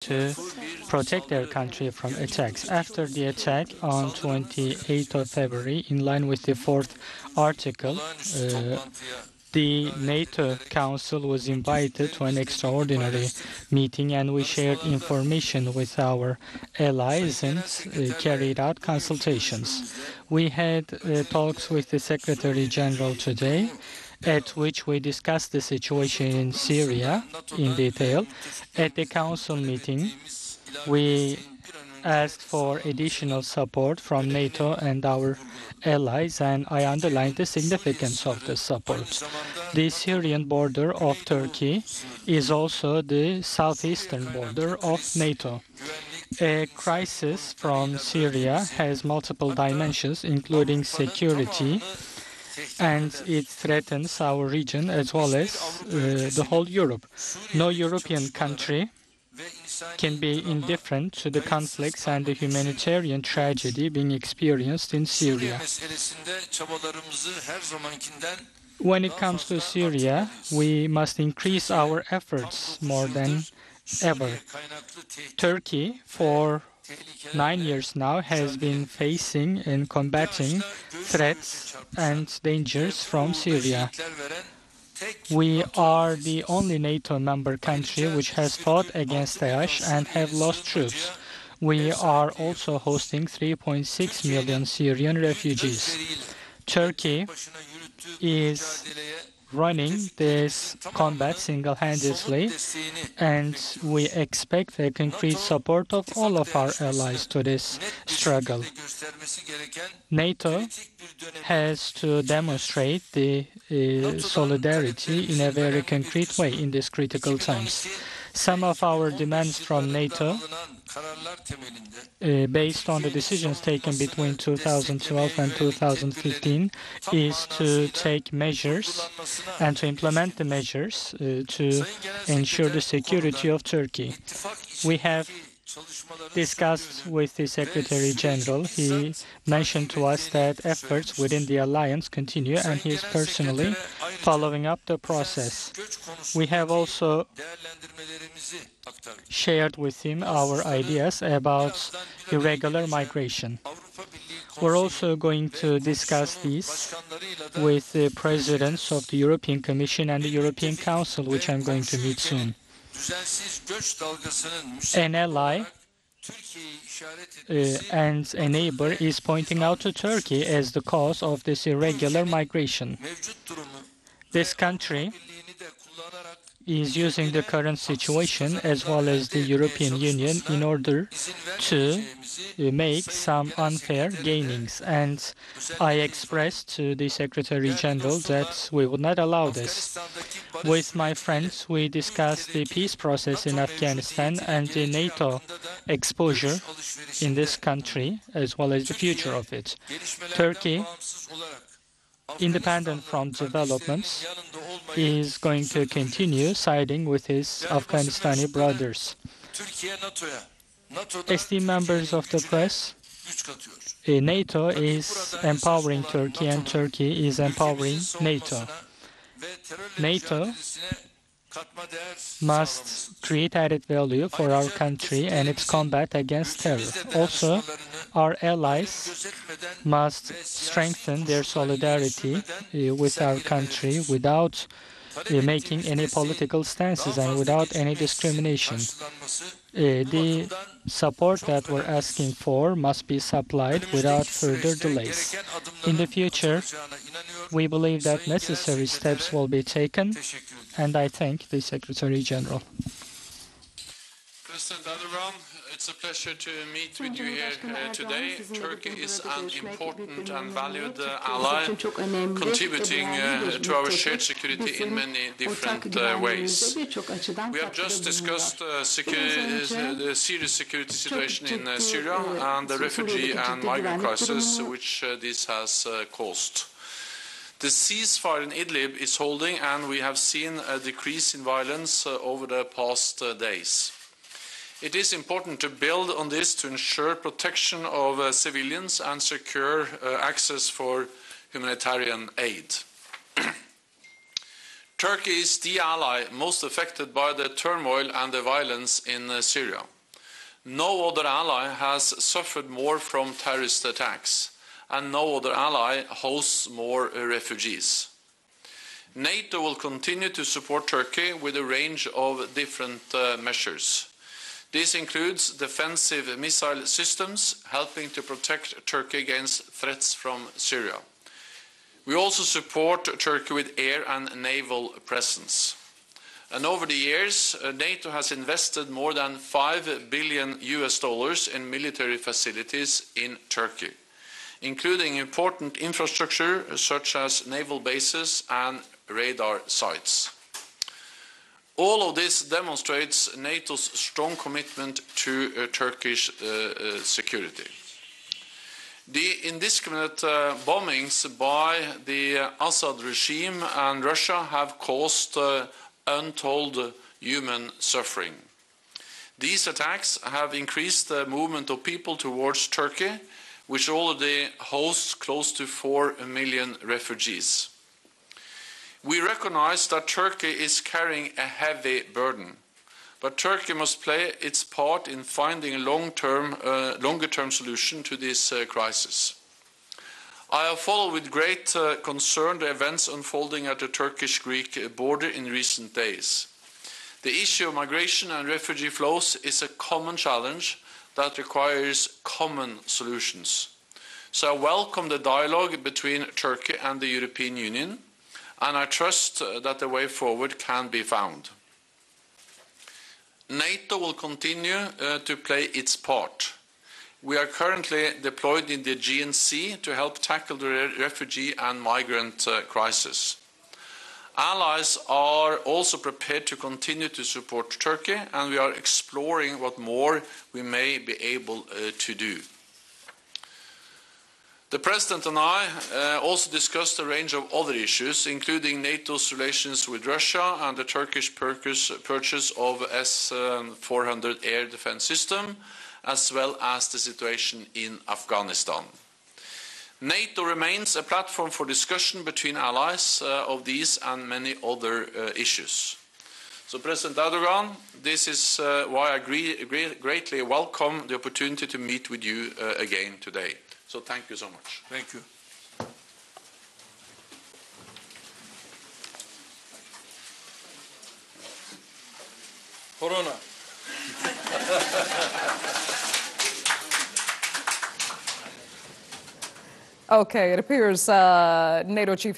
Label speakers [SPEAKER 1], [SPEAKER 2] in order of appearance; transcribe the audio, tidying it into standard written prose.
[SPEAKER 1] to protect their country from attacks. After the attack on 28th of February, in line with the fourth article, the NATO Council was invited to an extraordinary meeting, and we shared information with our allies and carried out consultations. We had talks with the Secretary General today, at which we discussed the situation in Syria in detail. At the Council meeting, we asked for additional support from NATO and our allies, and I underlined the significance of the support. The Syrian border of Turkey is also the southeastern border of NATO. A crisis from Syria has multiple dimensions, including security, and it threatens our region as well as the whole Europe. No European country can be indifferent to the conflicts and the humanitarian tragedy being experienced in Syria. When it comes to Syria, we must increase our efforts more than ever. Turkey, for 9 years now, has been facing and combating threats and dangers from Syria. We are the only NATO member country which has fought against Daesh and have lost troops. We are also hosting 3.6 million Syrian refugees. Turkey is running this combat single-handedly, and we expect the concrete support of all of our allies to this struggle. NATO has to demonstrate the solidarity in a very concrete way in these critical times. Some of our demands from NATO, based on the decisions taken between 2012 and 2015, is to take measures and to implement the measures to ensure the security of Turkey. We have discussed with the Secretary General. He mentioned to us that efforts within the alliance continue, and he is personally following up the process. We have also shared with him our ideas about irregular migration. We're also going to discuss these with the presidents of the European Commission and the European Council, which I'm going to meet soon. An ally and a neighbor is pointing out to Turkey as the cause of this irregular migration. This country is using the current situation as well as the European Union in order to make some unfair gainings. And I expressed to the Secretary General that we would not allow this. With my friends, we discussed the peace process in Afghanistan and the NATO exposure in this country, as well as the future of it. Turkey, independent from developments, is going to continue siding with his Afghanistani brothers. Esteemed members of the press, NATO is empowering Turkey and Turkey is empowering NATO. NATO must create added value for our country and its combat against terror. Also, our allies must strengthen their solidarity with our country without making any political stances and without any discrimination. The support that we're asking for must be supplied without further delays. In the future, we believe that necessary steps will be taken, and I thank the Secretary General.
[SPEAKER 2] President Erdoğan, it's a pleasure to meet with you here today. Turkey is an important and valued ally, contributing to our shared security in many different ways. We have just discussed the serious security situation in Syria and the refugee and migrant crisis which this has caused. The ceasefire in Idlib is holding, and we have seen a decrease in violence over the past days. It is important to build on this to ensure protection of civilians and secure access for humanitarian aid. Turkey is the ally most affected by the turmoil and the violence in Syria. No other ally has suffered more from terrorist attacks, and no other ally hosts more refugees. NATO will continue to support Turkey with a range of different measures. This includes defensive missile systems, helping to protect Turkey against threats from Syria. We also support Turkey with air and naval presence. And over the years, NATO has invested more than $5 billion in military facilities in Turkey, including important infrastructure such as naval bases and radar sites. All of this demonstrates NATO's strong commitment to Turkish security. The indiscriminate bombings by the Assad regime and Russia have caused untold human suffering. These attacks have increased the movement of people towards Turkey, which already hosts close to 4 million refugees. We recognize that Turkey is carrying a heavy burden, but Turkey must play its part in finding a longer-term solution to this crisis. I have followed with great concern the events unfolding at the Turkish-Greek border in recent days. The issue of migration and refugee flows is a common challenge that requires common solutions. So I welcome the dialogue between Turkey and the European Union, and I trust that the way forward can be found. NATO will continue to play its part. We are currently deployed in the Aegean Sea to help tackle the refugee and migrant crisis. Allies are also prepared to continue to support Turkey, and we are exploring what more we may be able to do. The President and I also discussed a range of other issues, including NATO's relations with Russia and the Turkish purchase of S-400 air defense system, as well as the situation in Afghanistan. NATO remains a platform for discussion between allies of these and many other issues. So, President Erdoğan, this is why I greatly welcome the opportunity to meet with you again today. So thank you so much.
[SPEAKER 3] Thank you. Corona.
[SPEAKER 4] Okay, it appears NATO Chief